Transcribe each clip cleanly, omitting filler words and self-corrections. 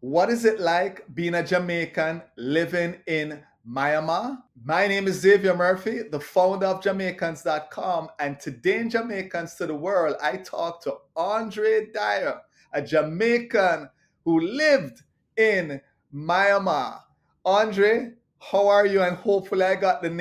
What is it like being a Jamaican living in Myanmar? My name is Xavier Murphy, the founder of Jamaicans.com. And today in Jamaicans to the World, I talk to André Dyer, a Jamaican who lived in Myanmar. Andre, how are you? And hopefully I got the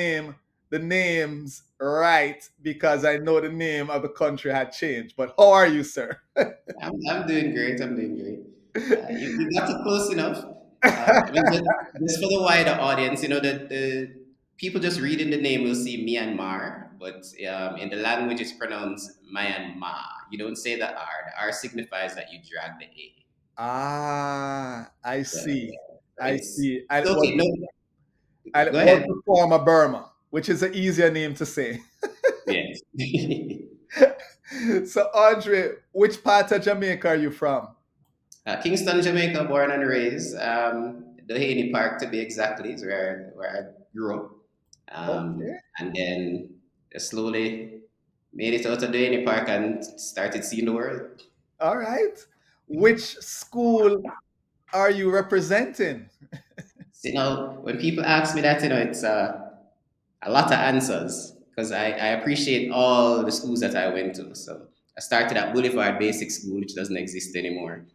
names right because I know the name of the country had changed. But how are you, sir? I'm doing great. I'm doing great. You got it close enough. I mean, just for the wider audience, the people just reading the name will see Myanmar, but in the language it's pronounced Myanmar. You don't say the R. The R signifies that you drag the A. Ah, I Yeah, see. yeah. I see. It's okay. No, And it go was ahead. the former Burma, which is an easier name to say. Yes. So, Andre, which part of Jamaica are you from? Kingston, Jamaica, born and raised. Doheny Park, to be exactly, is where I grew up. Okay. And then slowly made it out of Doheny Park and started seeing the world. All right. Which school are you representing? So, when people ask me that, it's a lot of answers because I appreciate all the schools that I went to. So I started at Boulevard Basic School, which doesn't exist anymore.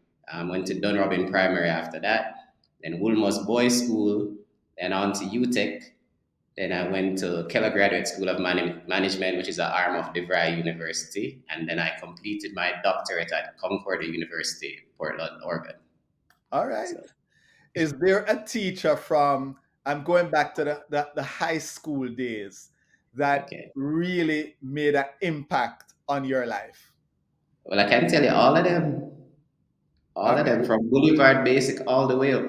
Went to Dunrobin Primary after that, then Woolmore's Boys School, then on to UTech. Then I went to Keller Graduate School of Management, which is an arm of DeVry University. And then I completed my doctorate at Concordia University, Portland, Oregon. All right. So, Is there a teacher from, I'm going back to the high school days, that okay. really made an impact on your life? Well, I can tell you all of them. All All of them right. from Boulevard Basic all the way up.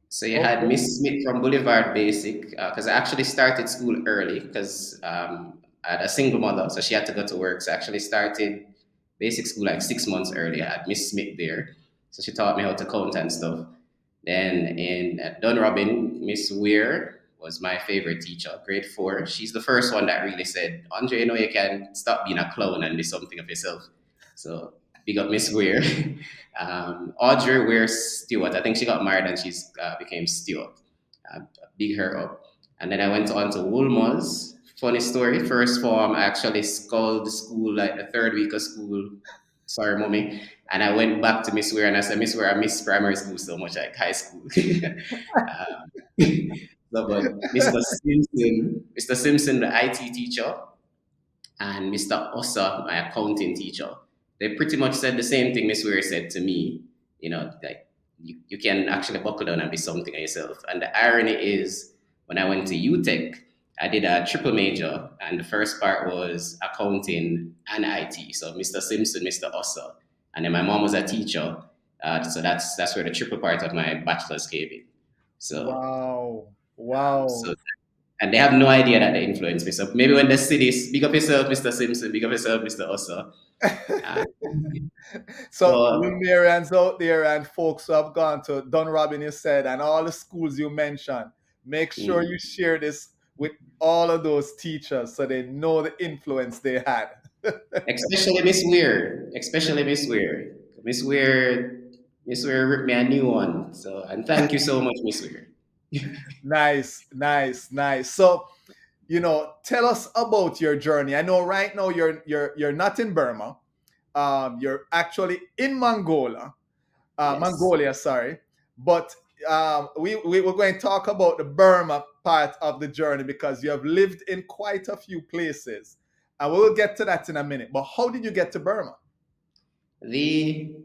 So you had Okay. Miss Smith from Boulevard Basic, because I actually started school early because I had a single mother, so she had to go to work. So I actually started basic school like 6 months early. I had Miss Smith there, so she taught me how to count and stuff. Then in at Dunrobin, Miss Weir was my favorite teacher, grade four. She's the first one that really said, Andre, you can stop being a clown and be something of yourself. So big up Miss Weir. Audrey Weir Stewart, I think she got married and she's became Stewart. Uh, Big her up. And then I went on to Woolmore's. Funny story, first form, I actually called the school like the third week of school. Sorry, mommy. And I went back to Miss Ware and I said, Miss Ware, I miss primary school so much, like high school. um, so, but Mr. Simpson, the IT teacher, and Mr. Ossa, my accounting teacher, they pretty much said the same thing Miss Ware said to me. Like you can actually buckle down and be something of yourself. And the irony is, when I went to UTech, I did a triple major, and the first part was accounting and IT. So Mr. Simpson, Mr. Ossa, and then my mom was a teacher. So that's where the triple part of my bachelor's came in. So, Wow. um, Wow. so and they have no idea that they influenced me. So maybe when they see this, big up yourself, Mr. Simpson, big up yourself, Mr. Ossa. Uh, So, so Lumerians out there and folks who have gone to Dunrobin, you said, and all the schools you mentioned, make sure you mm, share this with all of those teachers so they know the influence they had. especially Miss Weir, especially Miss Weir. Miss Weir, Miss Weir ripped me a new one. So, and thank you so much, Miss Weir. Nice, nice, nice. So, tell us about your journey. I know right now you're not in Burma. You're actually in Yes. Mongolia, sorry. But we're going to talk about the Burma part of the journey because you have lived in quite a few places. And we'll get to that in a minute. But how did you get to Burma? The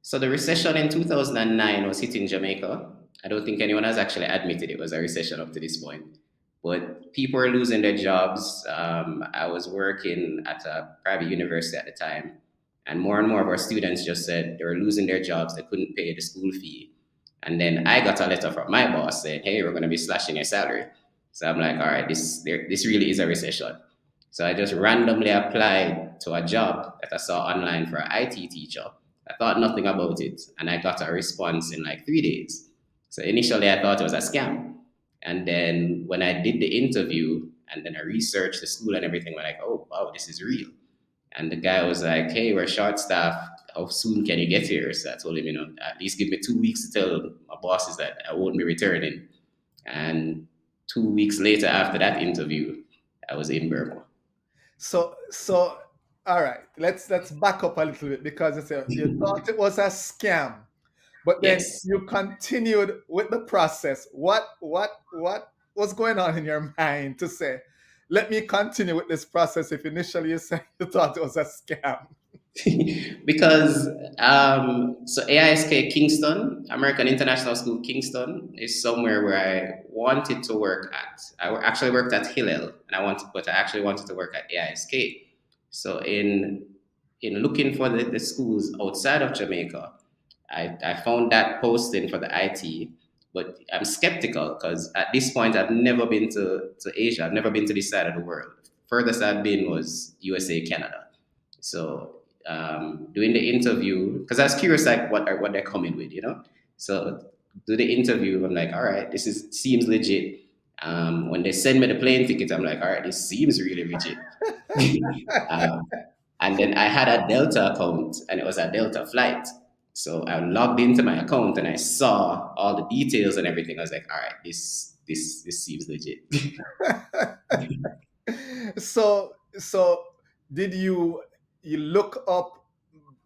So the recession in 2009 was hitting Jamaica. I don't think anyone has actually admitted it was a recession up to this point. But people were losing their jobs. I was working at a private university at the time, and more of our students just said they were losing their jobs. They couldn't pay the school fee. And then I got a letter from my boss saying, "Hey, we're going to be slashing your salary." So I'm like, "All right, this really is a recession." So I just randomly applied to a job that I saw online for an IT teacher. I thought nothing about it, and I got a response in like 3 days. So initially, I thought it was a scam. And then when I did the interview and then I researched the school and everything, we're like, oh, wow, this is real. And the guy was like, hey, we're short staffed. how soon can you get here? So I told him, at least give me 2 weeks to tell my bosses that I won't be returning. And 2 weeks later, after that interview, I was in Burma. So all right, let's back up a little bit because it's you thought it was a scam, but then Yes. you continued with the process. What was going on in your mind to say, let me continue with this process if initially you said you thought it was a scam? Because so AISK Kingston, American International School Kingston, is somewhere where I wanted to work at. Actually worked at Hillel, and but I actually wanted to work at AISK. So in looking for the schools outside of Jamaica, I found that posting for the IT, but I'm skeptical because at this point I've never been to Asia. I've never been to this side of the world. Furthest I've been was USA, Canada. So doing the interview, because I was curious like what they're coming with, So do the interview, I'm like, all right, this is seems legit. When they send me the plane ticket, I'm like, all right, this seems really legit. um, and then I had a Delta account, and it was a Delta flight. So I logged into my account and I saw all the details and everything. I was like, all right, this seems legit. So did you look up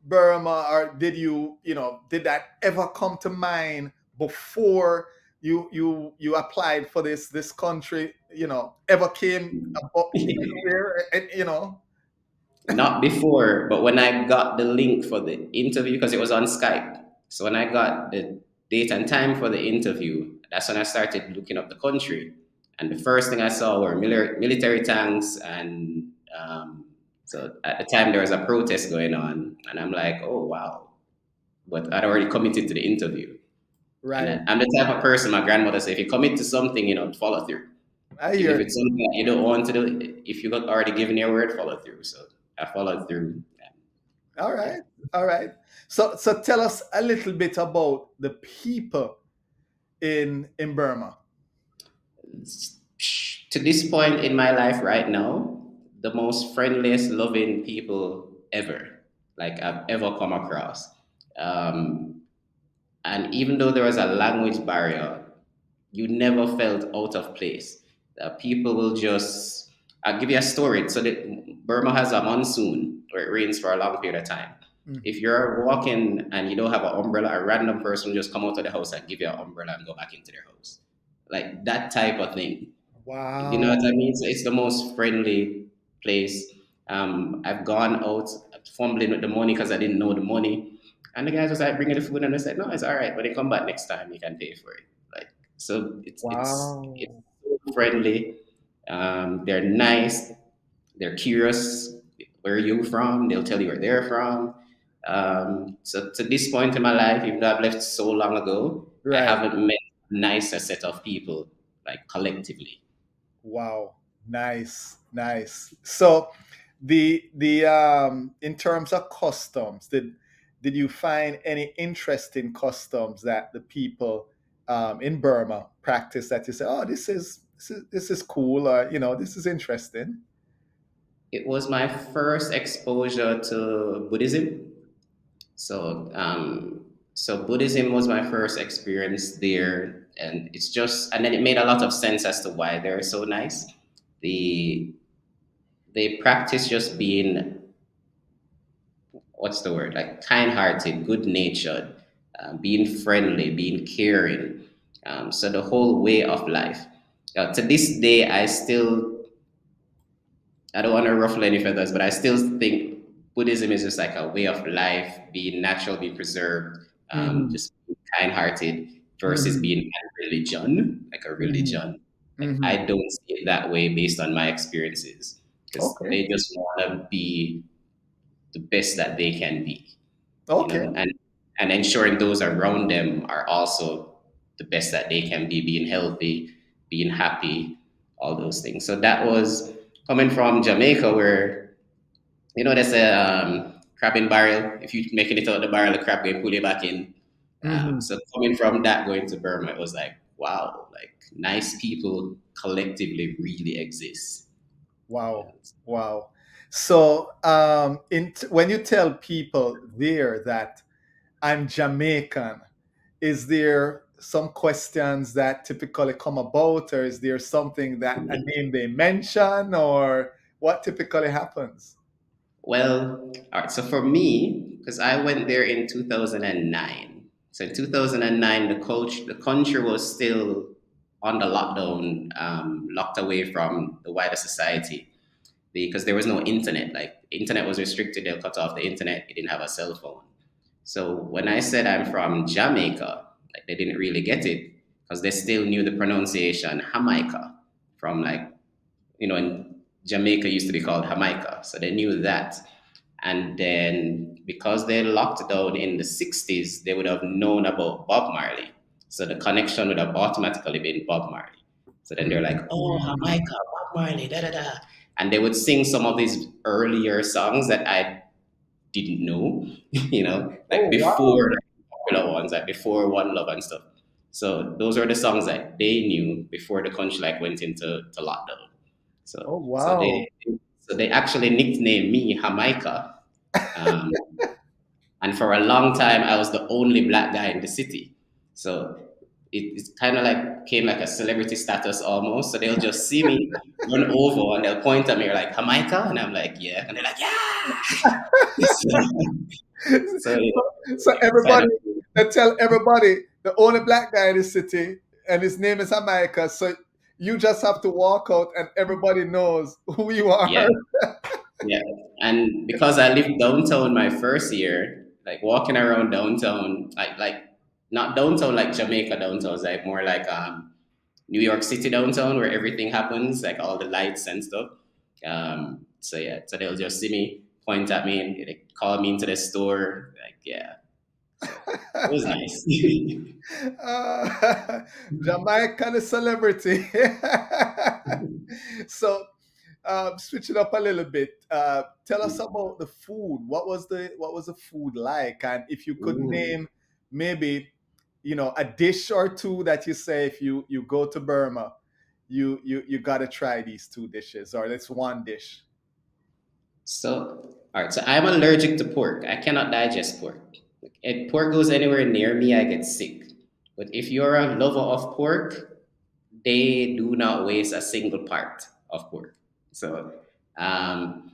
Burma, or did that ever come to mind before you applied for this country? Ever came up there? Not before, but when I got the link for the interview, because it was on Skype. So when I got the date and time for the interview, that's when I started looking up the country. And the first thing I saw were military tanks. And so at the time, there was a protest going on. And I'm like, oh, wow. But I'd already committed to the interview. And Right. I'm the type of person, my grandmother said, if you commit to something, follow through. I Even if hear it's you. something that you don't want to do, if you got already given your word, follow through. So I followed through. All Yeah. right. All right. So tell us a little bit about the people in Burma. To this point in my life right now, the most friendliest, loving people ever, like I've ever come across. Um, and even though there was a language barrier, you never felt out of place. People will just. I'll give you a story. So Burma has a monsoon where it rains for a long period of time. Mhm. If you're walking and you don't have an umbrella, a random person will just come out of the house and give you an umbrella and go back into their house. Like that type of thing. You know Wow. what I mean? So it's the most friendly place. I've gone out fumbling with the money because I didn't know the money. And the guys was like bringing the food and I said, no, it's all right. When you come back next time, you can pay for it. Like, so it's Wow. so friendly. They're nice. They're curious. Where are you from? They'll tell you where they're from. So to this point in my life, even though I've left so long ago, I Right. haven't met a nicer set of people like collectively. Wow. Nice. Nice. So the in terms of customs, did you find any interesting customs that the people in Burma practice that you say, oh, this is cool, or this is interesting? It was my first exposure to Buddhism. So Buddhism was my first experience there, and and then it made a lot of sense as to why they're so nice. The they practice just being, what's the word, like kind-hearted, good-natured, being friendly, being caring. So the whole way of life. To this day, I don't want to ruffle any feathers, but I still think Buddhism is just like a way of life, being natural, being preserved, Hmm. just being kind-hearted versus Hmm. being a religion, like a Hmm. religion. Like Hmm. I don't see it that way based on my experiences, because Okay. they just want to be the best that they can be, Okay. and ensuring those around them are also the best that they can be, being healthy, being happy, all those things. So that was coming from Jamaica, where they say crab in barrel. If you making it out of the barrel, the crab going pull you back in. Hmm. So coming from that going to Burma, it was like, wow, like nice people collectively really exist. Wow. Wow. So, when you tell people there that I'm Jamaican, is there some questions that typically come about, or is there something that a name they mention, or what typically happens? Well, all right. So for me, because I went there in 2009. So in 2009, the country was still on the lockdown, locked away from the wider society because there was no internet. Like internet was restricted. They'll cut off the internet. You didn't have a cell phone. So when I said I'm from Jamaica, like they didn't really get it because they still knew the pronunciation Jamaica from like in Jamaica used to be called Jamaica, so they knew that. And then because they locked down in the 60s, they would have known about Bob Marley. So the connection would have automatically been Bob Marley. So then they're like, oh, Jamaica, Bob Marley, da da da. And they would sing some of these earlier songs that I didn't know, like Oh, before wow. like, popular ones, like before One Love and stuff. So those are the songs that they knew before the country like went into lockdown. So Oh, so wow. they actually nicknamed me Jamaica, um, and for a long time I was the only black guy in the city. So it's kind of like came like a celebrity status almost. So they'll just see me run over and they'll point at me like Jamaica, and I'm like yeah, and they're like yeah. So So it's kind everybody, of they tell everybody the only black guy in the city, and his name is America. So you just have to walk out, and everybody knows who you yeah. are. Yeah, and because I lived downtown my first year, like walking around downtown, like not downtown like Jamaica downtown, it's like more like New York City downtown where everything happens, like all the lights and stuff. So yeah, so they'll just see me, point at me, and they call me into the store, like yeah. So it was nice. Jamaica, the celebrity. So, switch it up a little bit. Tell us about the food. What was the food like? And if you could Ooh. name maybe a dish or two that you say if you go to Burma, you got to try these two dishes, or that's one dish. So, all right. So I'm allergic to pork. I cannot digest pork. If pork goes anywhere near me, I get sick. But if you're a lover of pork, they do not waste a single part of pork. So, um,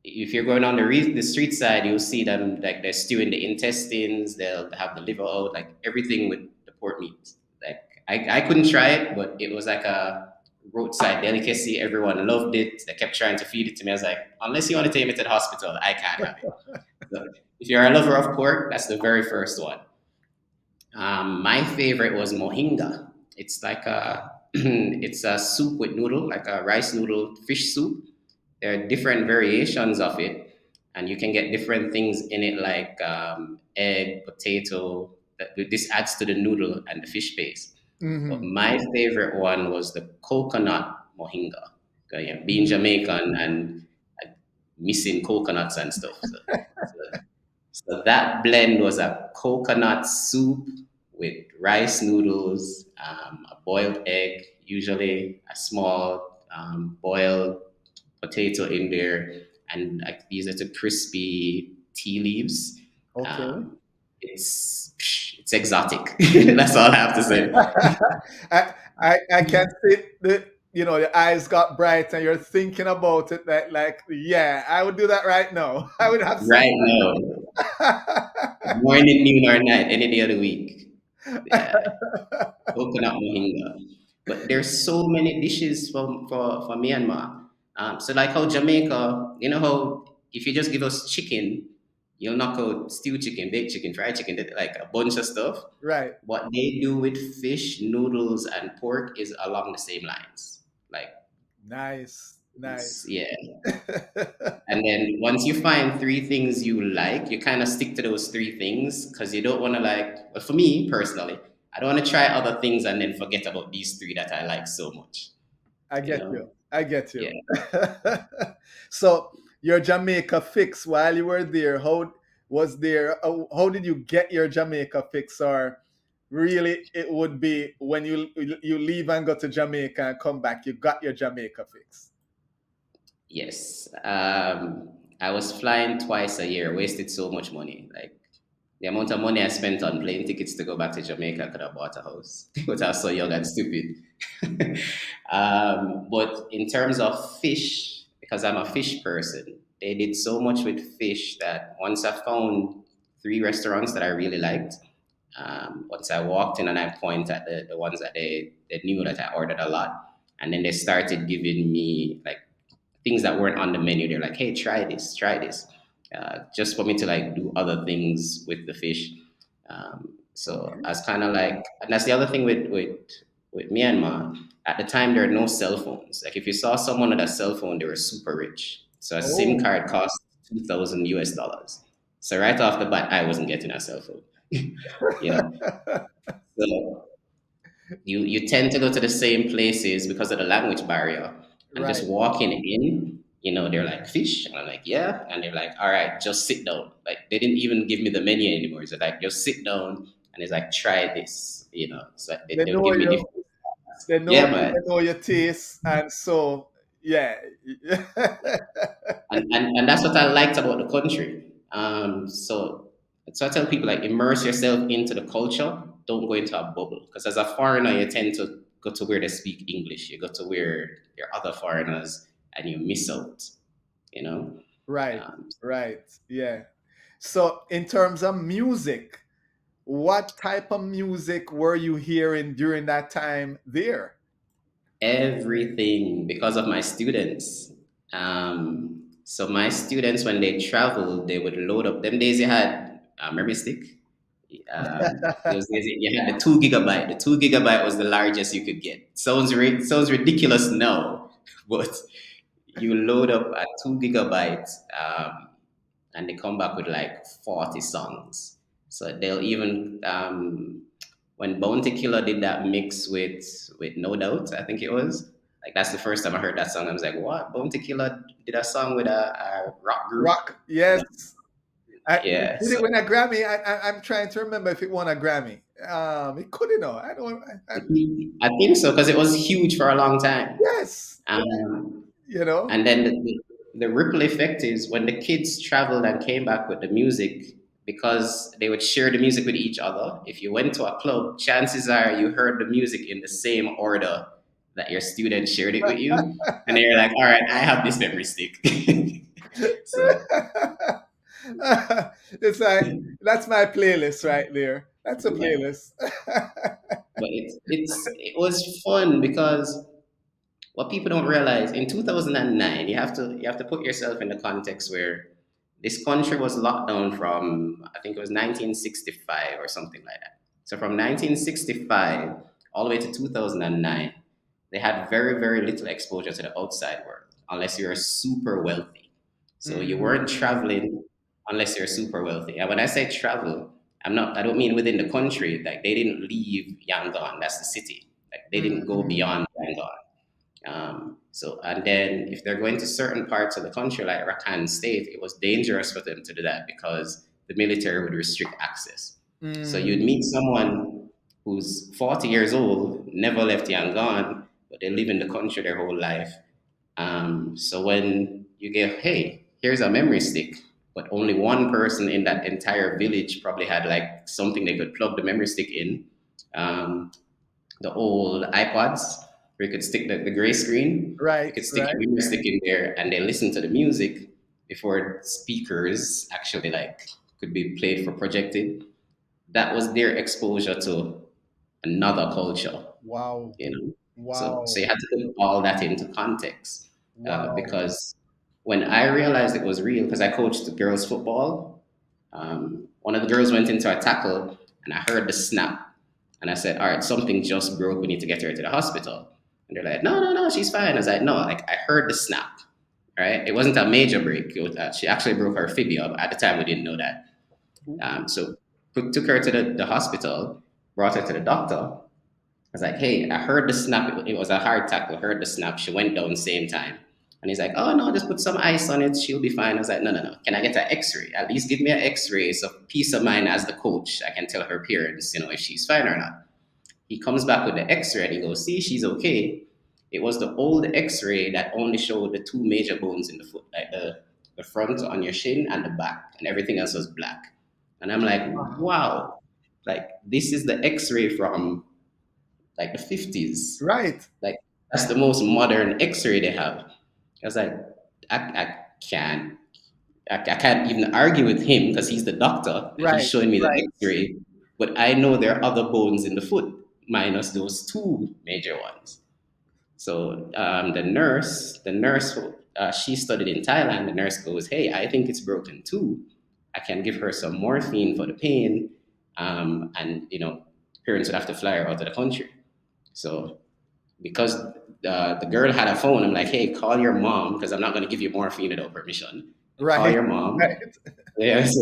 if you're going on the street side, you'll see them like they're stewing the intestines. They'll have the liver out, like everything with the pork meat. Like I couldn't try it, but it was like a roadside delicacy. Everyone loved it. They kept trying to feed it to me. I was like, unless you want to take me to the hospital, I can't have it. So if you're a lover of pork, that's the very first one. My favorite was mohinga. It's like a it's a soup with noodle, like a rice noodle fish soup. There are different variations of it, and you can get different things in it, like egg, potato. This adds to the noodle and the fish paste. But Hmm. my favorite one was the coconut mohinga. Yeah, being Jamaican and missing coconuts and stuff. So so that blend was a coconut soup with rice noodles, a boiled egg, usually a small boiled potato in there, and like these little crispy tea leaves. Okay. Um, it's exotic. That's all I have to say. I can see the eyes got bright, and you're thinking about it, like, yeah, I would do that right now. I would have some. Right now, morning, noon, or night, any day of the week. Yeah. Coconut mohinga. But there's so many dishes for Myanmar. So like how Jamaica, you know how if you just give us chicken, you'll knock out stewed chicken, baked chicken, fried chicken, like a bunch of stuff. Right. What they do with fish, noodles, and pork is along the same lines. Like Nice, it's nice. yeah. And then once you find three things you like, you kind of stick to those three things because you don't want to like. Well, for me personally, I don't want to try other things and then forget about these three that I like so much. I You get know? you. I get Yeah. you. So your Jamaica fix while you were there, how did you get your Jamaica fix? Or really it would be when you leave and go to Jamaica and come back, you got your Jamaica fix? Yes. I was flying twice a year, wasted so much money. Like the amount of money I spent on plane tickets to go back to Jamaica, I could have bought a house. But I was so young and stupid. But in terms of fish, because I'm a fish person, they did so much with fish that once I found three restaurants that I really liked, once I walked in and I pointed at the ones that they knew that I ordered a lot, and then they started giving me like things that weren't on the menu. They're like, "Hey, try this," just for me to like do other things with the fish. So Okay. I was kind of like, and that's the other thing with Myanmar. At the time, there are no cell phones. Like if you saw someone with a cell phone, they were super rich. So a SIM Oh. card cost $2,000 US. So right off the bat, I wasn't getting a cell phone. you know, so you tend to go to the same places because of the language barrier, and just Right. walking in, they're like fish, and I'm like yeah, and they're like all right, just sit down. Like they didn't even give me the menu anymore. It's like just sit down, and it's like try this, so They they'll know give me you. different. They Yeah, man. know your taste, and so yeah. And that's what I liked about the country. So I tell people like immerse yourself into the culture. Don't go into a bubble because as a foreigner, you tend to go to where they speak English. You go to where there are other foreigners, and you miss out. You know. Right. Um, Right. Yeah. So in terms of music, what type of music were you hearing during that time there? Everything because of my students. So my students, when they traveled, they would load up. Them days you had memory stick. Those days you had the 2 GB. The 2 GB was the largest you could get. Sounds ridiculous now, but you load up at 2 GB, and they come back with like 40 songs. So they'll even when Bounty Killer did that mix with No Doubt, I think it was. Like that's the first time I heard that song. I was like, "What? Bounty Killer did a song with a rock group?" Rock. Yes. Yeah. Did it So win a Grammy? I'm trying to remember if it won a Grammy. It couldn't. Know. I don't. I think so because it was huge for a long time. Yes. Um, You know. And then the ripple effect is when the kids traveled and came back with the music, because they would share the music with each other. If you went to a club, chances are you heard the music in the same order that your students shared it with you. And they're like, all right, I have this memory stick. So, It's like that's my playlist right there. That's a yeah. playlist. But it was fun because what people don't realize in 2009, you have to put yourself in the context where this country was locked down from I think it was 1965 or something like that. So from 1965 all the way to 2009, they had very very little exposure to the outside world unless you're super wealthy. So you weren't Mm, traveling unless you're super wealthy. And when I say travel, I don't mean within the country. Like they didn't leave Yangon, that's the city. Like they didn't go mm, beyond Yangon. So, and then if they're going to certain parts of the country, like Rakhine State, it was dangerous for them to do that because the military would restrict access. So you'd mm. meet someone who's 40 years old, never left Yangon, but they live in the country their whole life. So when you get, hey, here's a memory stick, but only one person in that entire village probably had like something they could plug the memory stick in. Um, the old iPods where you could stick the gray screen. You Right, could stick right. your memory stick in there and they listen to the music before speakers actually like could be played for projected. That was their exposure to another culture, Wow, you know. So you wow, had to put all that into context wow. because when I realized it was real, because I coached the girls football, one of the girls went into a tackle and I heard the snap. And I said, all right, something just broke. We need to get her to the hospital. And they're like, no, no, no, she's fine. I was like, no, like I heard the snap, right? It wasn't a major break. She actually broke her fibula. At the time, we didn't know that. Ooh. So took her to the hospital, brought her to the doctor. I was like, hey, I heard the snap. It was a hard tackle. Heard the snap. She went down same time. And he's like, oh, no, just put some ice on it. She'll be fine. I was like, no, no, no. Can I get an x-ray? At least give me an x-ray. So peace of mind as the coach. I can tell her parents, if she's fine or not. He comes back with the x-ray and he goes, see, she's okay. it was the old X-ray that only showed the two major bones in the foot, like the front on your shin and the back, and everything else was black. And I'm like, Wow. wow, like this is the X-ray from like the 50s. Right. Like that's the most modern X-ray they have. I was like, I can't. I can't even argue with him because he's the doctor and he's Right. showing me the Right. X-ray. But I know there are other bones in the foot minus those two major ones. So the nurse, she studied in Thailand. The nurse goes, "Hey, I think it's broken too. I can give her some morphine for the pain, and parents would have to fly her out of the country." So because the girl had a phone, I'm like, "Hey, call your mom because I'm not going to give you morphine without permission. Call Right. your mom." Right. Yeah, so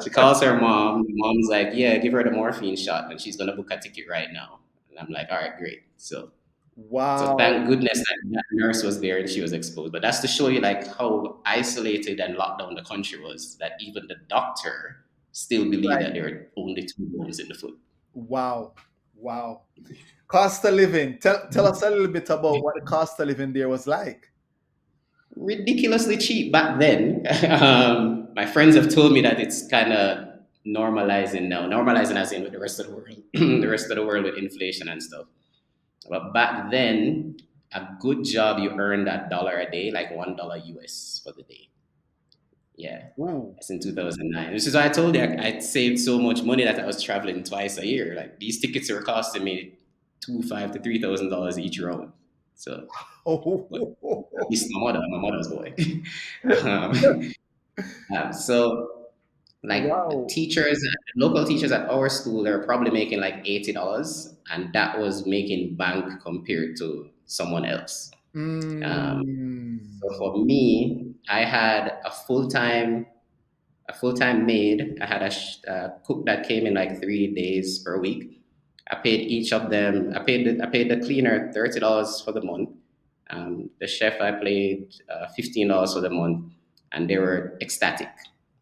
she calls her mom. Mom's like, "Yeah, give her the morphine shot, and she's gonna book a ticket right now." And I'm like, "All right, great." So Wow. thank goodness that nurse was there and she was exposed. But that's to show you like how isolated and locked down the country was. That even the doctor still believed Right. that there were only two bones in the foot. Wow. Wow. Cost of living. Tell us a little bit about what the cost of living there was like. Ridiculously cheap back then. My friends have told me that it's kind of normalizing now. Normalizing as in with the rest of the world, the rest of the world with inflation and stuff. But back then, a good job you earned $1 a day, like $1 US for the day. Yeah, Ooh. that's in 2009. This is why I told you I saved so much money that I was traveling twice a year. Like these tickets were costing me $2,500 to $3,000 each round. So, but at least my mother was going. um, so like the Wow. teachers, local teachers at our school, they're probably making like $80, and that was making bank compared to someone else. Mm. So for me, I had a full time maid. I had a cook that came in like 3 days per week. I paid each of them. I paid the cleaner $30 for the month. The chef I paid $15 for the month, and they were ecstatic.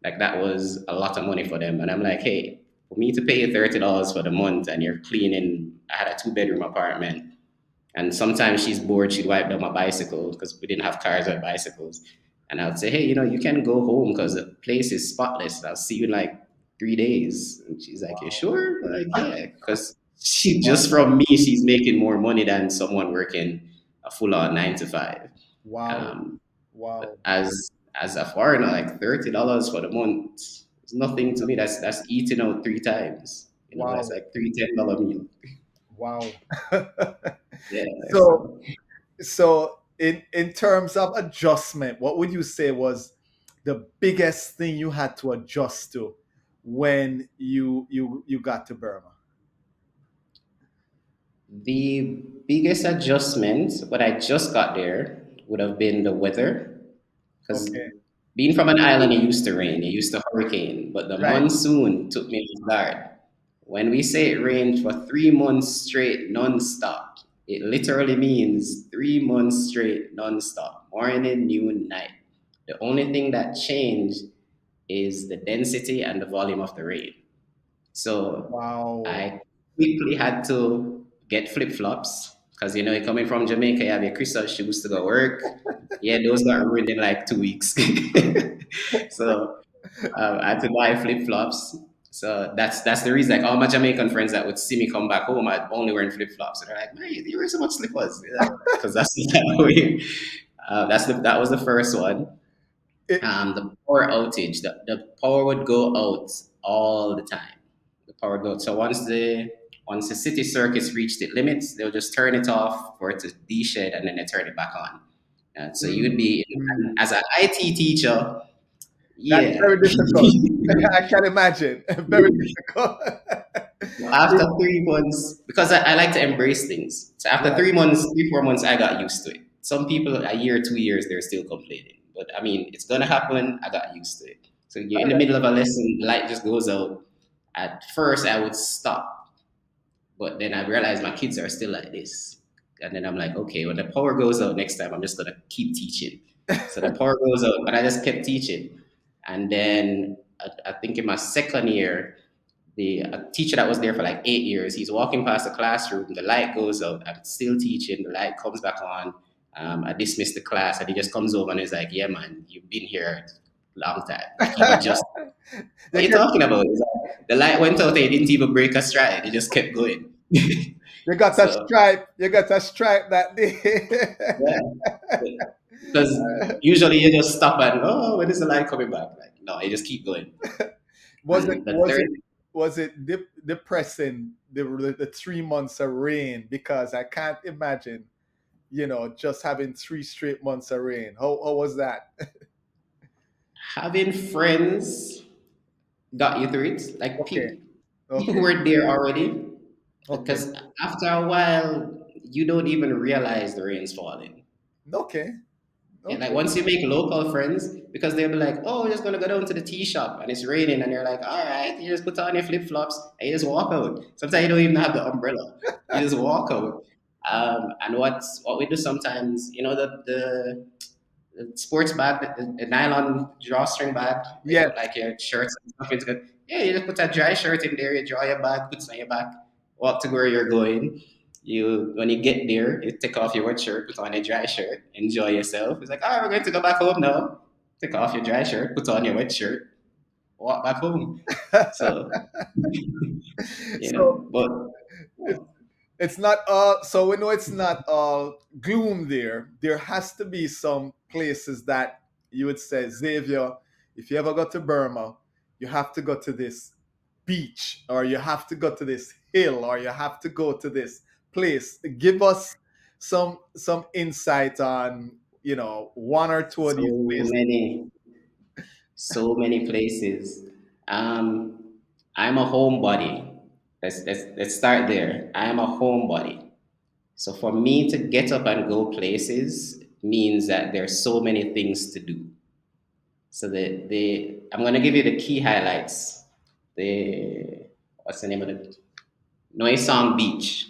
Like that was a lot of money for them. And I'm like, hey, for me to pay you $30 for the month, and you're cleaning. I had a two-bedroom apartment, and sometimes she's bored, she'd wipe down my bicycle because we didn't have cars or bicycles. And I would say, hey, you can go home because the place is spotless. I'll see you in like 3 days. And she's like, you Wow. sure? I'm like, yeah, because she just Wow. from me, she's making more money than someone working a full on 9 to 5. Wow. Um, but Wow. as a foreigner, like $30 for the month is nothing to me. That's eating out 3 times. That's Wow. like three $10 meal. Wow. Yeah. So so in terms of adjustment, what would you say was the biggest thing you had to adjust to when you got to Burma? The biggest adjustment when I just got there would have been the weather, because Okay. being from an island, it used to rain, it used to hurricane, but the Right. monsoon took me off guard. When we say it rained for 3 months straight, non-stop, it literally means 3 months straight, non-stop, morning, noon, night. The only thing that changed is the density and the volume of the rain. So Wow. I quickly had to get flip flops because you're coming from Jamaica, you have your crystal shoes to go work. Yeah, those got ruined in like 2 weeks. So I had to buy flip flops. So that's the reason. Like all my Jamaican friends that would see me come back home, I'd only wearing flip flops. And they're like, "Man, you wear so much slippers?" Because that's that way. That was the first one. It, The power outage, the power would go out all the time. The power would go out. So once the city circuits reached its limits, they'll just turn it off for it to deshed, and then they turn it back on. So you would be, mm, as an IT teacher, that's yeah. very difficult. I can imagine. Very difficult. After 3 months, because I like to embrace things. So after Right. 3 months, 3, 4 months, I got used to it. Some people, a year, 2 years, they're still complaining. But I mean, it's gonna happen. I got used to it. So you're All in the right. middle of a lesson, the light just goes out. At first, I would stop, but then I realized my kids are still like this. And then I'm like, okay, when the power goes out next time, I'm just gonna keep teaching. So the power goes out, but I just kept teaching. And then I think in my second year, the a teacher that was there for like 8 years. He's walking past the classroom, the light goes out, I'm still teaching, the light comes back on. I dismissed the class, and he just comes over and he's like, "Yeah, man, you've been here a long time." Like he would just, you "What are you get talking about?" He's like, the light went out, and he didn't even break a stride. He just kept going. you got a So stripe. You got a stripe that day. yeah, because usually you just stop and, oh, when is the light coming back? Like no, you just keep going. was it And the was third it was it depressing the 3 months of rain? Because I can't imagine, just having 3 straight months of rain. How was that? having friends got you through it. Like Okay, people okay, were there already. okay, Because after a while, you don't even realize the rain's falling. okay, Yeah, like okay. once you make local friends, because they'll be like, "Oh, we're just gonna go down to the tea shop and it's raining," and you're like, "All right," you just put on your flip flops and you just walk out. Sometimes you don't even have the umbrella; you just walk out. And what we do sometimes, the sports bag, the nylon drawstring bag, where you Yes. put like your shirts and stuff into it. Yeah, you just put a dry shirt in there, you draw your bag, put it on your back, walk to where you're going. When you get there, you take off your wet shirt, put on your dry shirt, enjoy yourself. It's like, all right, we're going to go back home now. Take off your dry shirt, put on your wet shirt, walk back home. So, So but it's it's not all. So we know it's not all gloom there. There has to be some places that you would say, Xavier, if you ever go to Burma, you have to go to this beach, or you have to go to this hill, or you have to go to this place. Give us some insight on, one or two of so these places. many, so many places. Um, I'm a homebody. Let's start there. I'm a homebody. So for me to get up and go places means that there's so many things to do. So the I'm gonna give you the key highlights. The What's the name of it? Noisong Beach.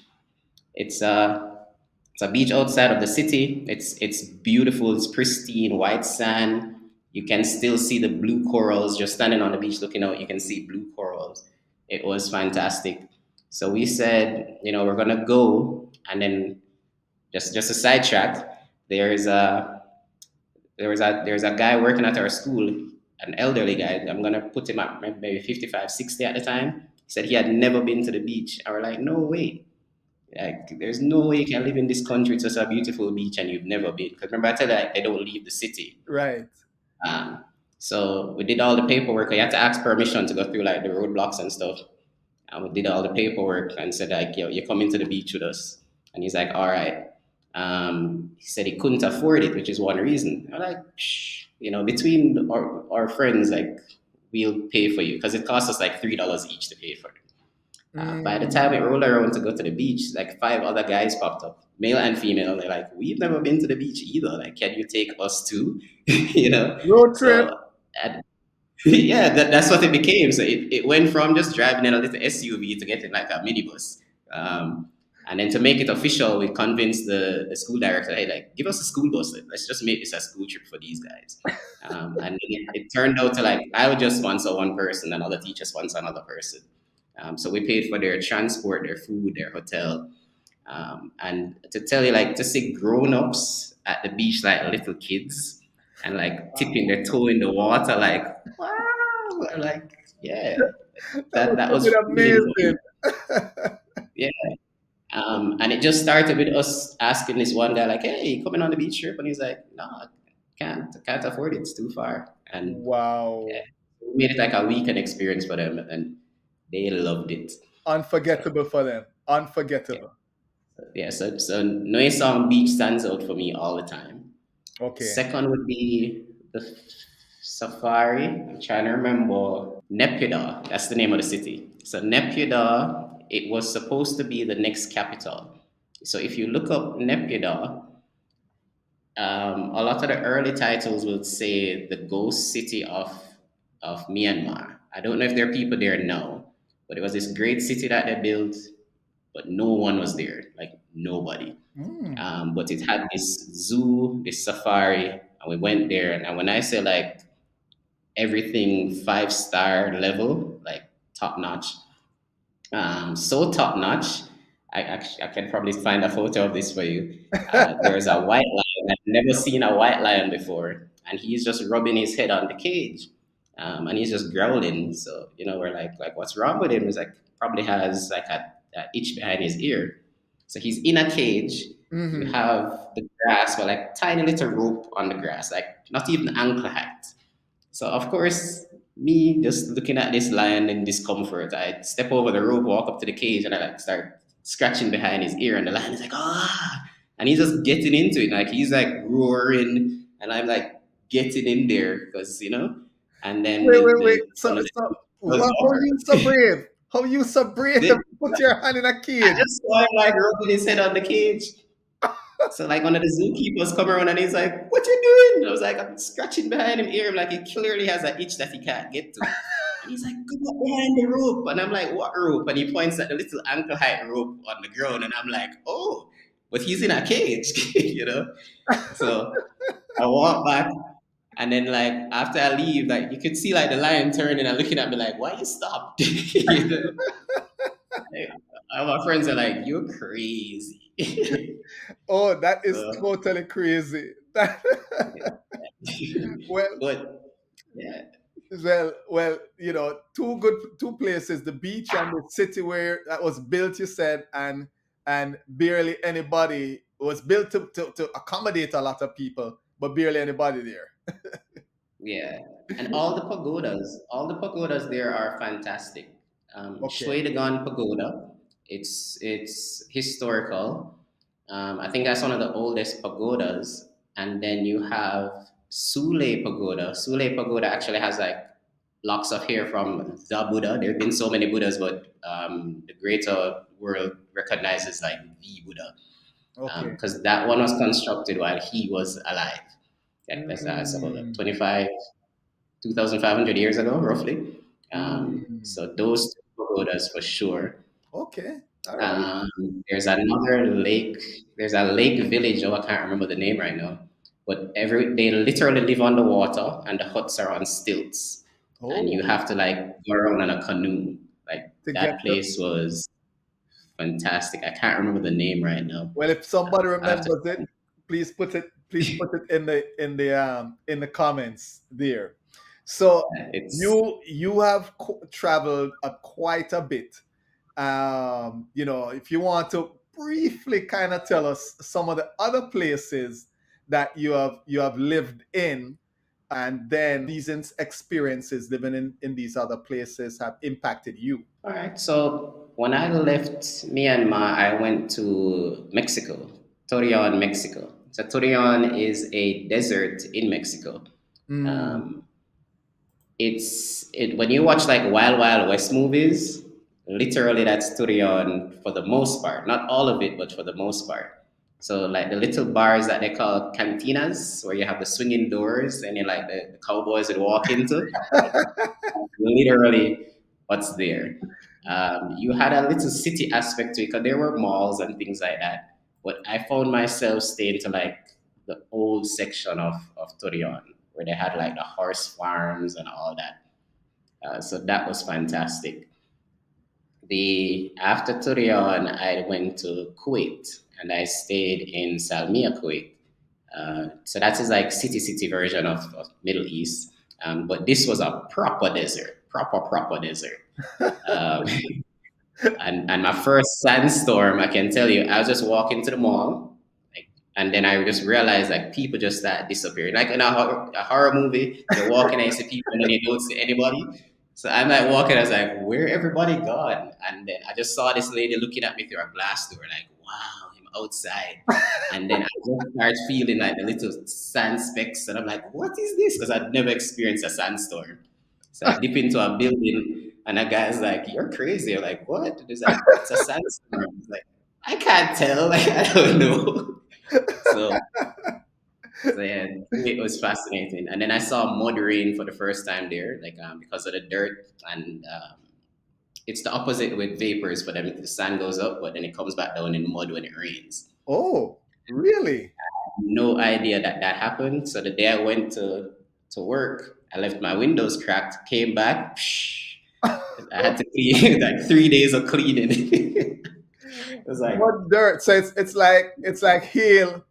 It's a beach outside of the city. It's beautiful. It's pristine, white sand. You can still see the blue corals. Just standing on the beach looking out, you can see blue corals. It was fantastic. So we said, we're gonna go, and then just a sidetrack. There's a there's a guy working at our school, an elderly guy. I'm gonna put him at maybe 55, 60 at the time. He said he had never been to the beach. I was like, no way. Like, there's no way you can live in this country. It's such a beautiful beach and you've never been. Because remember, I tell you, like, they don't leave the city. Right. Um, so we did all the paperwork. I had to ask permission to go through like the roadblocks and stuff. And we did all the paperwork and said like, "Yo, you're coming to the beach with us." And he's like, "All right." He said he couldn't afford it, which is one reason. I'm like, Shh. Between our friends, like, we'll pay for you because it costs us like $3 each to pay for it. By the time Mm, it rolled around to go to the beach, like five other guys popped up, male and female. They're like, "We've never been to the beach either. Like, can you take us too?" you know. road trip. So and yeah, that's what it became. So it went from just driving in a little SUV to getting like a minibus. Um, and then to make it official, we convinced the school director, "Hey, like, give us a school bus. Let's just make this a school trip for these guys." And it turned out to like I would just sponsor one person, and other teachers sponsor another person. So we paid for their transport, their food, their hotel. And to tell you, like, to see grown-ups at the beach like little kids and like tipping Wow. their toe in the water, like, wow, like, yeah, That that must that have was been feeling for me. amazing. Yeah. And it just started with us asking this one guy, like, "Hey, you coming on the beach trip?" And he's like, "No, I can't afford it. It's too far." And yeah, Wow. we made it like a weekend experience for them, and they loved it. So Unforgettable for them. yeah. Unforgettable. So Noisong Beach stands out for me all the time. Okay. Second would be the safari. I'm trying to remember. Naypyidaw, that's the name of the city. So Naypyidaw, it was supposed to be the next capital. So if you look up Naypyidaw, a lot of the early titles will say the ghost city of Myanmar. I don't know if there are people there now, but it was this great city that they built, but no one was there, like nobody. Mm. But it had this zoo, this safari, and we went there. And when I say like everything 5-star level, like top notch, So top notch. I can probably find a photo of this for you. There's a white lion. I've never seen a white lion before, and he's just rubbing his head on the cage, and he's just growling. So we're like, what's wrong with him? He's like probably has like a itch behind his ear. So he's in a cage. You Hmm. have the grass, but like tiny little rope on the grass, like not even ankle height. So of course, me just looking at this lion in discomfort, I step over the rope, walk up to the cage, and I like start scratching behind his ear, and the lion is like, ah, and he's just getting into it, like he's like roaring, and I'm like getting in there because. And then Wait. one of the So was how you so brave? How you so brave to the, put your hand in a I cage? just saw him like rubbing his head on the cage. So like one of the zookeepers come around and he's like, "What you doing?" And I was like, "I'm scratching behind him ear, like he clearly has an itch that he can't get to." And he's like, "Come up behind the rope." And I'm like, "What rope?" And he points at the little ankle height rope on the ground, and I'm like, "Oh, but he's in a cage." So I walk back, and then like after I leave, like you could see like the lion turning and looking at me like, "Why you stopped?" Like, all my friends are like, "You're crazy." Oh, that is So totally crazy. Well, but yeah, two places, the beach and the city where that was built, you said, and barely anybody was built to accommodate a lot of people, but barely anybody there. yeah, and all the pagodas there are fantastic. Okay. Shui Pagoda, it's historical. I think that's one of the oldest pagodas. And then you have Sule Pagoda. Sule Pagoda actually has like locks of hair from the Buddha. There have been so many Buddhas, but the greater world recognizes like the Buddha Okay. because that one was constructed while he was alive. Like that's about Mm, 2,500 years ago, roughly. mm. So those two pagodas for sure. Okay. All right. Um, there's another lake. There's a lake village. Oh, I can't remember the name right now. But they literally live on the water, and the huts are on stilts, and you Oh, have to like go around in a canoe. Like to that get to place was fantastic. I can't remember the name right now. well, if somebody I have to. remembers it, please put it in the comments there. So It's you have traveled quite a bit. If you want to briefly kind of tell us some of the other places that you have lived in, and then these experiences living in these other places have impacted you. all right. So when I left Myanmar, I went to Mexico, Torreon, Mexico. So Torreon is a desert in Mexico. Mm. Um, when you watch like Wild Wild West movies, literally that's Torreon for the most part. Not all of it, but for the most part. So like the little bars that they call cantinas, where you have the swinging doors and you like the cowboys would walk into literally what's there. You had a little city aspect to it because there were malls and things like that. But I found myself staying to like the old section of Torreon where they had like the horse farms and all that. So that was fantastic. The after Torreon, I went to Kuwait and I stayed in Salmiya, Kuwait. So that is like city version of Middle East. But this was a proper desert, proper desert. Um, and my first sandstorm, I can tell you, I was just walking to the mall, like, and then I just realized like people just start disappearing. Like in a horror movie, you're walking and you see people and then you don't see anybody. So I'm like walking, I was like, where everybody gone? And then I just saw this lady looking at me through a glass door, like, wow, I'm outside. And then I just start feeling like the little sand specks, and I'm like, what is this? Because I'd never experienced a sandstorm. So I dip into a building, and a guy's like, "You're crazy." I'm like, "What?" And he's like, "It's a sandstorm." I was like, "I can't tell. Like, I don't know." So, so yeah, it was fascinating. And then I saw mud rain for the first time there, like because of the dirt, and it's the opposite with vapors. But then the sun goes up, but then it comes back down in mud when it rains. Oh, really? No idea that that happened. So the day I went to work, I left my windows cracked, came back. Psh, I had to clean like 3 days of cleaning. It was like Mud dirt. So it's like heel,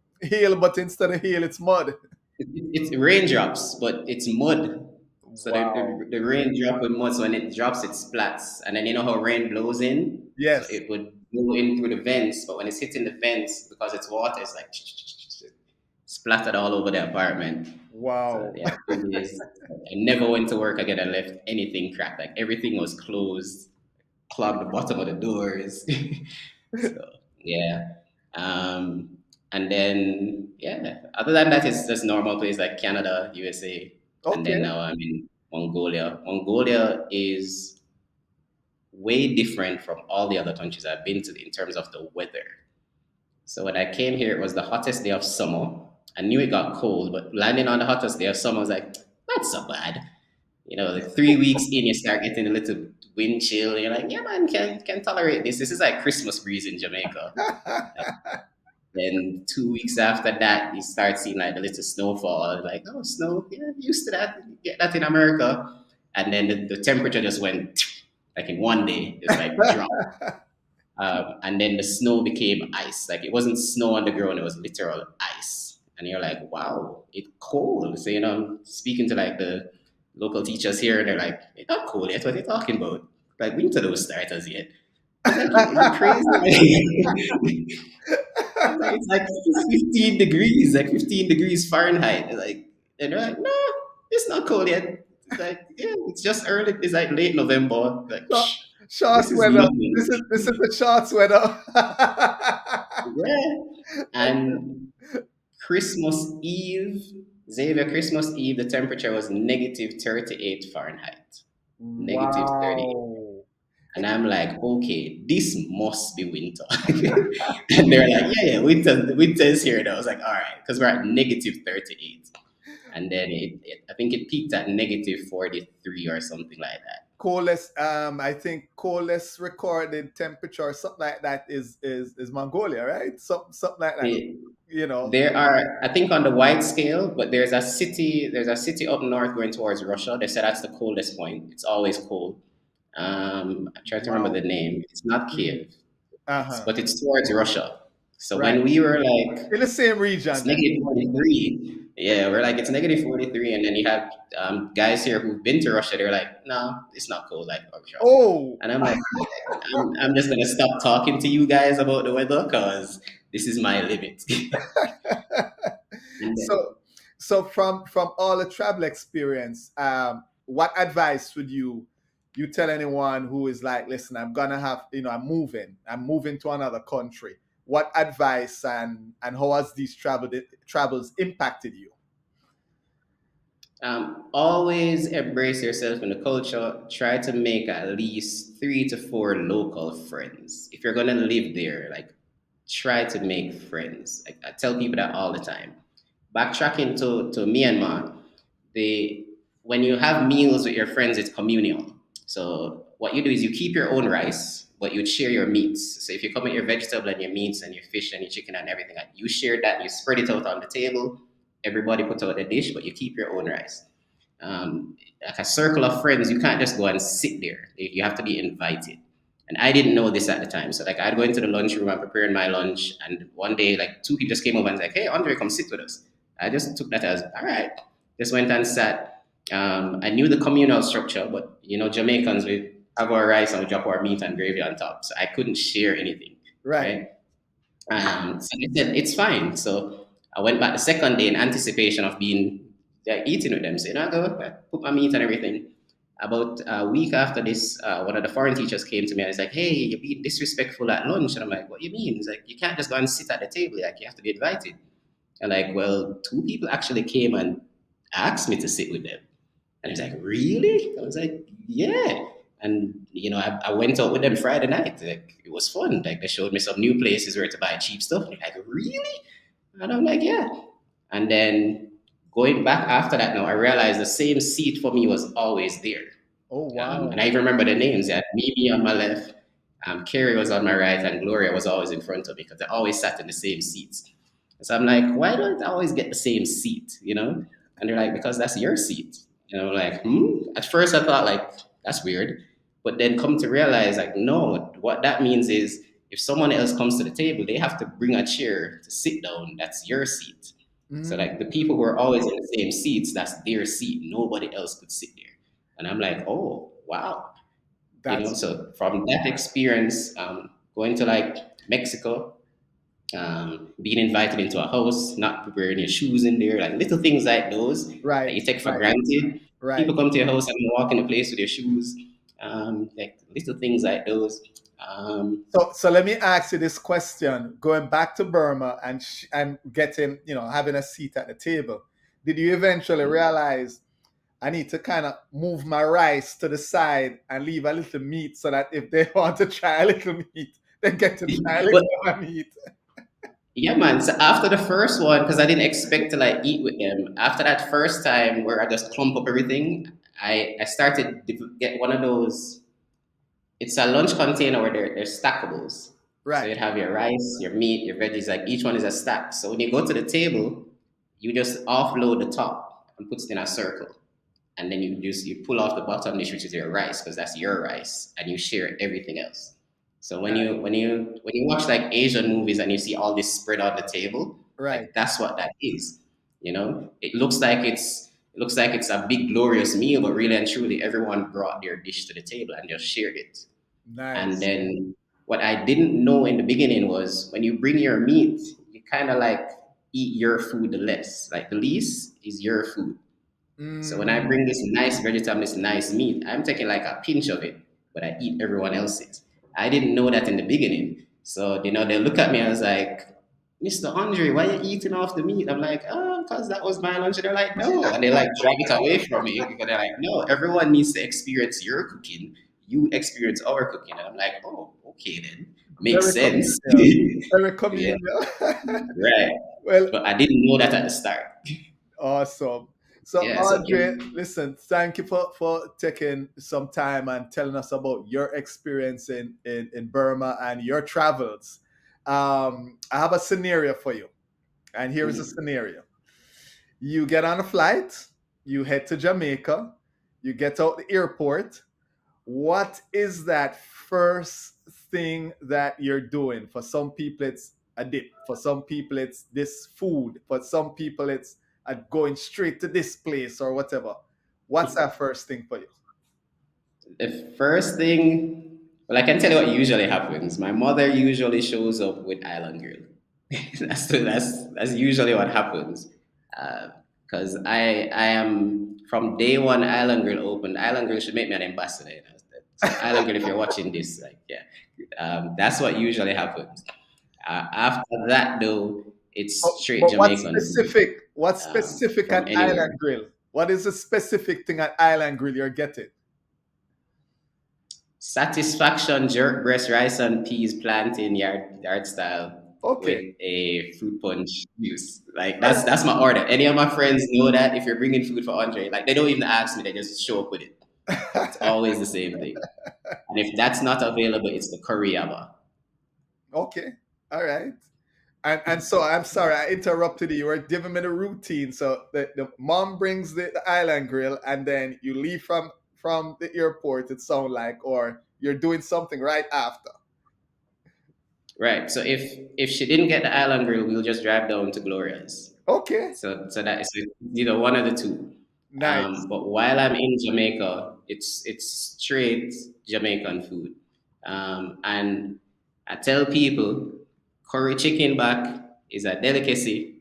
but instead of heel, it's mud. it's raindrops, but it's mud. So Wow. the rain drop with mud. So when it drops, it splats, and then you know how rain blows in, so Yes. it would blow in through the vents. But when it's hitting the vents, because it's water, it's like splattered all over the apartment. So Wow. yeah, 3 days. I never went to work again and left anything cracked. Like everything was closed, clogged the bottom of the doors. So yeah. Um, and then yeah, other than that, it's just normal place like Canada, USA, and then Okay. now I'm in Mongolia. Mongolia is way different from all the other countries I've been to in terms of the weather. So when I came here, it was the hottest day of summer. I knew it got cold, but landing on the hottest day of summer, I was like, that's so bad. You know, like 3 weeks in, you start getting a little wind chill. And you're like, yeah, man, can tolerate this. This is like Christmas breeze in Jamaica. Then 2 weeks after that, you start seeing like the little snowfall. Like, oh, snow, yeah, used to that. You get that in America. And then the temperature just went like in one day, it's like drop. And then the snow became ice. Like it wasn't snow on the ground, it was literal ice. And you're like, wow, it's cold. So, you know, I'm speaking to like the local teachers here, and they're like, it's not cold yet. What are you talking about? Like, winter don't start as yet. I was like, you crazy? It's like 15 degrees, like 15 degrees Fahrenheit. Like, and they're like, no, it's not cold yet. It's like, yeah, it's just early. It's like late November. Like, Short- this Shorts is weather. This nothing. is this is the shorts weather. Yeah. And Christmas Eve, Xavier, Christmas Eve, the temperature was negative 38 Fahrenheit. Negative 38. Wow. And I'm like, okay, this must be winter. And they're like, yeah, yeah, winter is here. And I was like, all right, because we're at negative 38. And then I think it peaked at negative 43 or something like that. Coldest, I think coldest recorded temperature or something like that is Mongolia, right? Something like that. The, You know. There are, I think, on the wide scale, but there's a city up north going towards Russia. They said that's the coldest point. It's always cold. I'm trying to remember Wow. the name. It's not Mm. Kiev, Uh-huh. but it's towards Russia. So Right. when we were like, In the same it's region then. negative 43, yeah, we're like, it's negative 43. And then you have guys here who've been to Russia. They're like, no, it's not cold like Russia. Oh. And I'm like, I'm just going to stop talking to you guys about the weather because this is my limit. And then, so so from all the travel experience, what advice would you tell anyone who is like, listen, I'm gonna have, I'm moving to another country. What advice and how has these travels impacted you? always embrace yourself in the culture. Try to make at least 3 to 4 local friends. If you're gonna live there, like try to make friends. Like, I tell people that all the time. Backtracking to Myanmar, they when you have meals with your friends, it's communal. So what you do is you keep your own rice, but you share your meats. So if you come with your vegetable and your meats and your fish and your chicken and everything, and you share that, you spread it out on the table. Everybody puts out a dish, but you keep your own rice. Like a circle of friends, you can't just go and sit there. You have to be invited. And I didn't know this at the time. So like I'd go into the lunchroom, I'm preparing my lunch, and one day like two people just came over and was like, "Hey, Andre, come sit with us." I just took that as all right. Just went and sat. I knew the communal structure, but you know, Jamaicans, we have our rice and we drop our meat and gravy on top, so I couldn't share anything, Right. right? So I said, it's fine. So I went back the second day in anticipation of being eating with them. So, you know, I go, I put my meat and everything. About a week after this, one of the foreign teachers came to me and he's like, hey, you're being disrespectful at lunch. And I'm like, what do you mean? He's like, you can't just go and sit at the table. Like, you have to be invited. And like, well, two people actually came and asked me to sit with them. And he's like, really? I was like, yeah. And you know, I went out with them Friday night. Like it was fun. Like they showed me some new places where to buy cheap stuff. And like, really? And I'm like, yeah. And then going back after that now, I realized the same seat for me was always there. Oh And wow. I even remember the names. They had Mimi on my left, Carrie was on my right, and Gloria was always in front of me because they always sat in the same seats. So I'm like, why don't I always get the same seat, you know? And they're like, because that's your seat. And I'm like, hmm? At first I thought like, that's weird. But then come to realize, like, no, what that means is if someone else comes to the table, they have to bring a chair to sit down. That's your seat. So Mm, like the people who are always in the same seats, that's their seat. Nobody else could sit there. And I'm like, oh wow, that's So from that experience, going to like Mexico, being invited into a house, not wearing your shoes in there, like little things like those that right, you take for right, granted. right. People come to your house and you walk in the place with your shoes, like little things like those. Um, So let me ask you this question: going back to Burma and and getting, having a seat at the table, did you eventually realize I need to kind of move my rice to the side and leave a little meat so that if they want to try a little meat, they get to try a but little of my meat? yeah, man. So after the first one, because I didn't expect to like eat with them. After that first time where I just clump up everything, I started to get one of those. It's a lunch container where they're stackables. So Right, you'd have your rice, your meat, your veggies, like each one is a stack. So when you go to the table, you just offload the top and put it in a circle. And then you pull off the bottom dish, which is your rice, because that's your rice, and you share everything else. So when you watch like Asian movies and you see all this spread on the table, right. like that's what that is. It looks like it's a big glorious meal, but really and truly everyone brought their dish to the table and just shared it. And Nice. then what I didn't know in the beginning was when you bring your meat, you kind of like eat your food the less. Like the least is your food. So when I Mm, bring this nice vegetable, this nice meat, I'm taking like a pinch of it, but I eat everyone else's. I didn't know that in the beginning. So, they look at me and I was like, Mr. Andre, why are you eating off the meat? I'm like, oh, because that was my lunch. And they're like, no. And they like drag it away from me because they're like, no, everyone needs to experience your cooking. You experience our cooking. And I'm like, oh, okay then. Makes very sense. communal. Very Yeah, communal. right. Well, But I didn't know that at the start. awesome. So, Yeah, so Audrey, listen, thank you for taking some time and telling us about your experience in Burma and your travels. I have a scenario for you. And here is a mhm. scenario: you get on a flight, you head to Jamaica, you get out the airport. What is that first thing that you're doing? For some people, it's a dip. For some people, it's this food. For some people, it's going straight to this place or whatever. What's that first thing for you? The first thing, well, I can tell you what usually happens. My mother usually shows up with Island Grill. That's usually what happens. Because I am from day one. Island Grill opened. Island Grill should make me an ambassador. So Island Grill, if you're watching this, like yeah, that's what usually happens. After that, though, it's straight But what Jamaican food specific? What specific from at anywhere. Island Grill? What is the specific thing at Island Grill you're getting? Satisfaction jerk breast rice and peas plantain yard style Okay. with a fruit punch juice. Like that's my order. Any of my friends know that if you're bringing food for Andre, like they don't even ask me, they just show up with it. It's always the same thing. And if that's not available, it's the curry yaba. Okay. All right. And so I'm sorry I interrupted you. You were giving me the routine. So the mom brings the island grill, and then you leave from the airport. It sounds like, or you're doing something right after. Right. So if she didn't get the island grill, we'll just drive down to Gloria's. Okay. So that is either one of the two. Nice. But while I'm in Jamaica, it's straight Jamaican food. And I tell people, curry chicken back is a delicacy.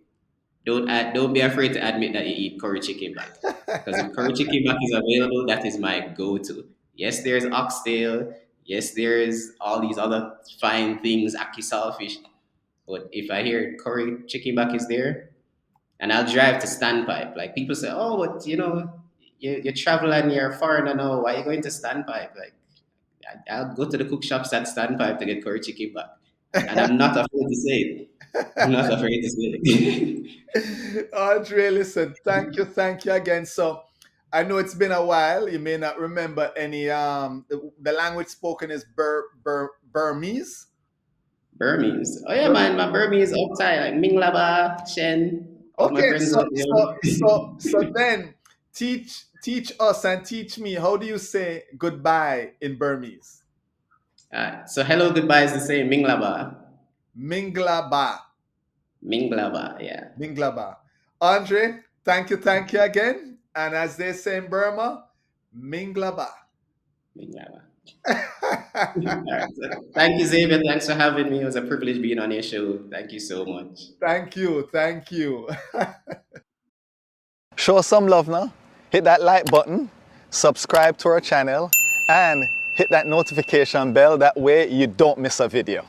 Don't be afraid to admit that you eat curry chicken back. Because if curry chicken back is available, that is my go-to. Yes, there's oxtail. Yes, there's all these other fine things, ackee saltfish. But if I hear curry chicken back is there, and I'll drive to Standpipe. Like people say, oh, but you travel and you're foreigner now. Why are you going to Standpipe? Like I'll go to the cook shops at Standpipe to get curry chicken back, and I'm not afraid to say it. I'm not afraid to say it. Audrey, listen, thank you again. So I know it's been a while. You may not remember any. The language spoken is Burmese. Burmese. Oh yeah, Bur- man, my Burmese outside like Minglaba, Shen. All my Okay, friends so out there. so so so then teach Teach us and teach me, how do you say goodbye in Burmese? So hello, goodbye is the same. Minglaba. Minglaba. Minglaba, yeah. Minglaba. Andre, thank you again. And as they say in Burma, Minglaba. Minglaba. All right. So thank you, Xavier. Thanks for having me. It was a privilege being on your show. Thank you so much. Thank you. Show some love now. Hit that like button, subscribe to our channel, and hit that notification bell. That way you don't miss a video.